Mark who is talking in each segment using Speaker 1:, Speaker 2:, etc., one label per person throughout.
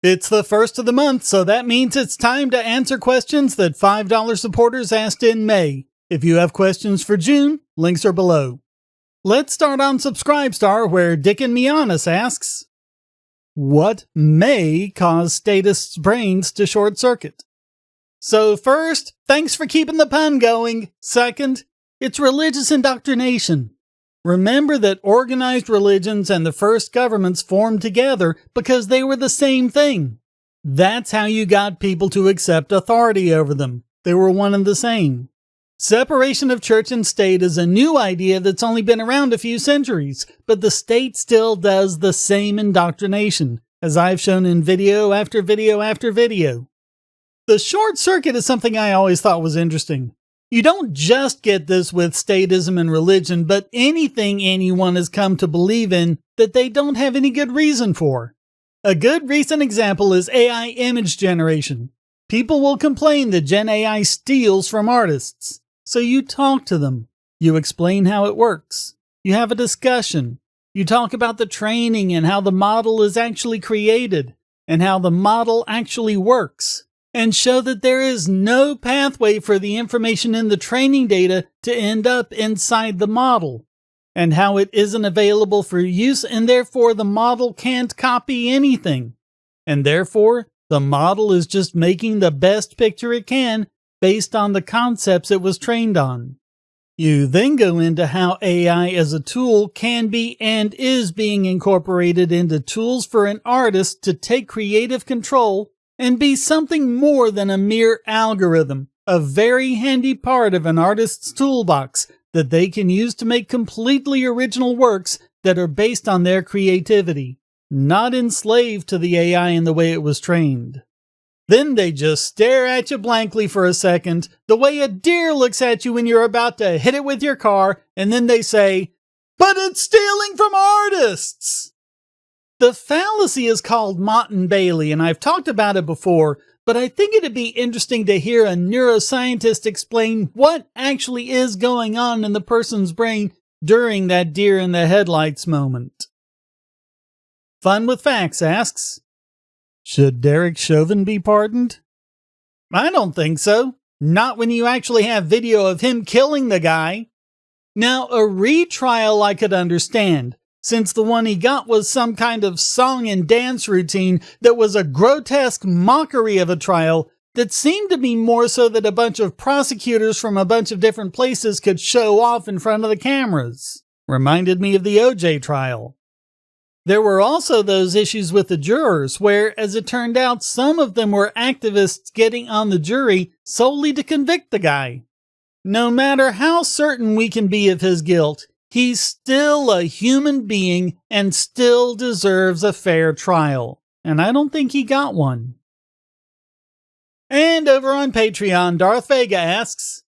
Speaker 1: It's the first of the month, so that means it's time to answer questions that $5 supporters asked in May. If you have questions for June, links are below. Let's start on Subscribestar, where Dickin Myanus asks, what may cause statists' brains to short circuit? So first, thanks for keeping the pun going. Second, it's religious indoctrination. Remember that organized religions and the first governments formed together because they were the same thing. That's how you got people to accept authority over them. They were one and the same. Separation of church and state is a new idea that's only been around a few centuries, but the state still does the same indoctrination, as I've shown in video after video after video. The short circuit is something I always thought was interesting. You don't just get this with statism and religion, but anything anyone has come to believe in that they don't have any good reason for. A good recent example is AI image generation. People will complain that Gen AI steals from artists. So you talk to them. You explain how it works. You have a discussion. You talk about the training and how the model is actually created and how the model actually works, and show that there is no pathway for the information in the training data to end up inside the model, and how it isn't available for use, and therefore the model can't copy anything, and therefore the model is just making the best picture it can based on the concepts it was trained on. You then go into how AI as a tool can be and is being incorporated into tools for an artist to take creative control and be something more than a mere algorithm, a very handy part of an artist's toolbox that they can use to make completely original works that are based on their creativity, not enslaved to the AI in the way it was trained. Then they just stare at you blankly for a second, the way a deer looks at you when you're about to hit it with your car, and then they say, "But it's stealing from artists!" The fallacy is called Motte-Bailey, and I've talked about it before, but I think it'd be interesting to hear a neuroscientist explain what actually is going on in the person's brain during that deer in the headlights moment. FunwithFacts asks, should Derek Chauvin be pardoned? I don't think so. Not when you actually have video of him killing the guy. Now, a retrial I could understand, since the one he got was some kind of song and dance routine that was a grotesque mockery of a trial that seemed to be more so that a bunch of prosecutors from a bunch of different places could show off in front of the cameras. Reminded me of the OJ trial. There were also those issues with the jurors where, as it turned out, some of them were activists getting on the jury solely to convict the guy. No matter how certain we can be of his guilt, he's still a human being and still deserves a fair trial. And I don't think he got one. And over on Patreon, Darth Vega asks,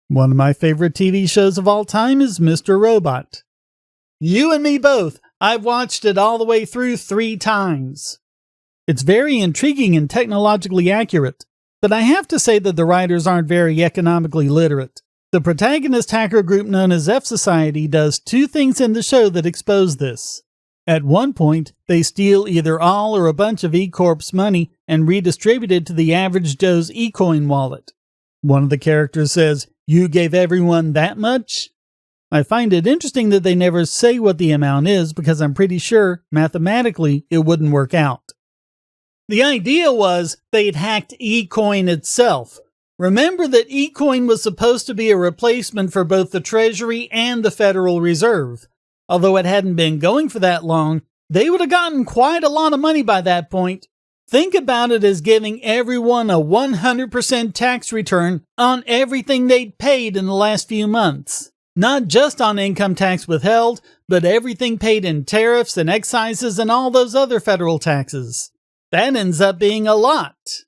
Speaker 1: one of my favorite TV shows of all time is Mr. Robot. You and me both. I've watched it all the way through 3 times. It's very intriguing and technologically accurate, but I have to say that the writers aren't very economically literate. The protagonist hacker group known as F Society does 2 things in the show that expose this. At one point, they steal either all or a bunch of E-Corp's money and redistribute it to the average Joe's eCoin wallet. One of the characters says, "You gave everyone that much?" I find it interesting that they never say what the amount is because I'm pretty sure, mathematically, it wouldn't work out. The idea was they'd hacked eCoin itself. Remember that eCoin was supposed to be a replacement for both the Treasury and the Federal Reserve. Although it hadn't been going for that long, they would have gotten quite a lot of money by that point. Think about it as giving everyone a 100% tax return on everything they'd paid in the last few months. Not just on income tax withheld, but everything paid in tariffs and excises and all those other federal taxes. That ends up being a lot.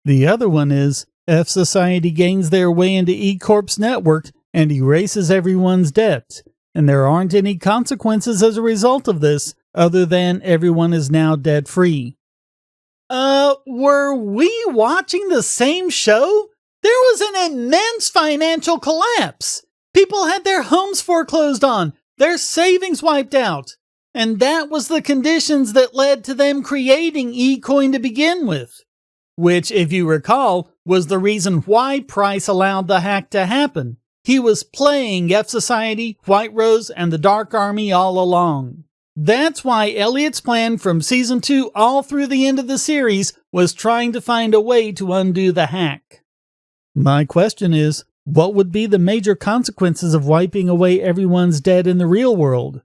Speaker 1: The other one is, F Society gains their way into E-Corp's network and erases everyone's debt, and there aren't any consequences as a result of this, other than everyone is now debt-free. Were we watching the same show? There was an immense financial collapse. People had their homes foreclosed on, their savings wiped out. And that was the conditions that led to them creating eCoin to begin with. Which, if you recall, was the reason why Price allowed the hack to happen. He was playing F Society, White Rose, and the Dark Army all along. That's why Elliot's plan from Season 2 all through the end of the series was trying to find a way to undo the hack. My question is, what would be the major consequences of wiping away everyone's dead in the real world?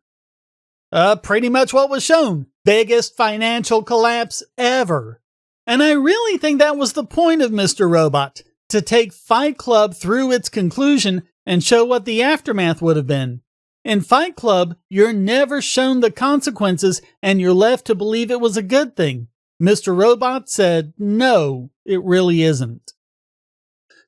Speaker 1: Pretty much what was shown. Biggest financial collapse ever. And I really think that was the point of Mr. Robot, to take Fight Club through its conclusion and show what the aftermath would have been. In Fight Club, you're never shown the consequences and you're left to believe it was a good thing. Mr. Robot said, no, it really isn't.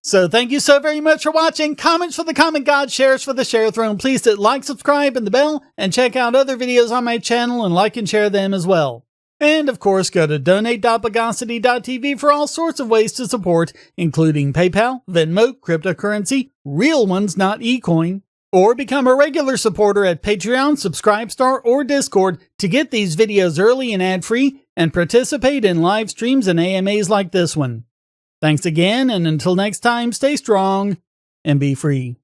Speaker 1: So thank you so very much for watching. Comments for the comment god, shares for the share throne. Please hit like, subscribe, and the bell, and check out other videos on my channel and like and share them as well. And of course, go to donate.bogosity.tv for all sorts of ways to support, including PayPal, Venmo, cryptocurrency, real ones, not eCoin, or become a regular supporter at Patreon, Subscribestar, or Discord to get these videos early and ad-free and participate in live streams and AMAs like this one. Thanks again, and until next time, stay strong and be free.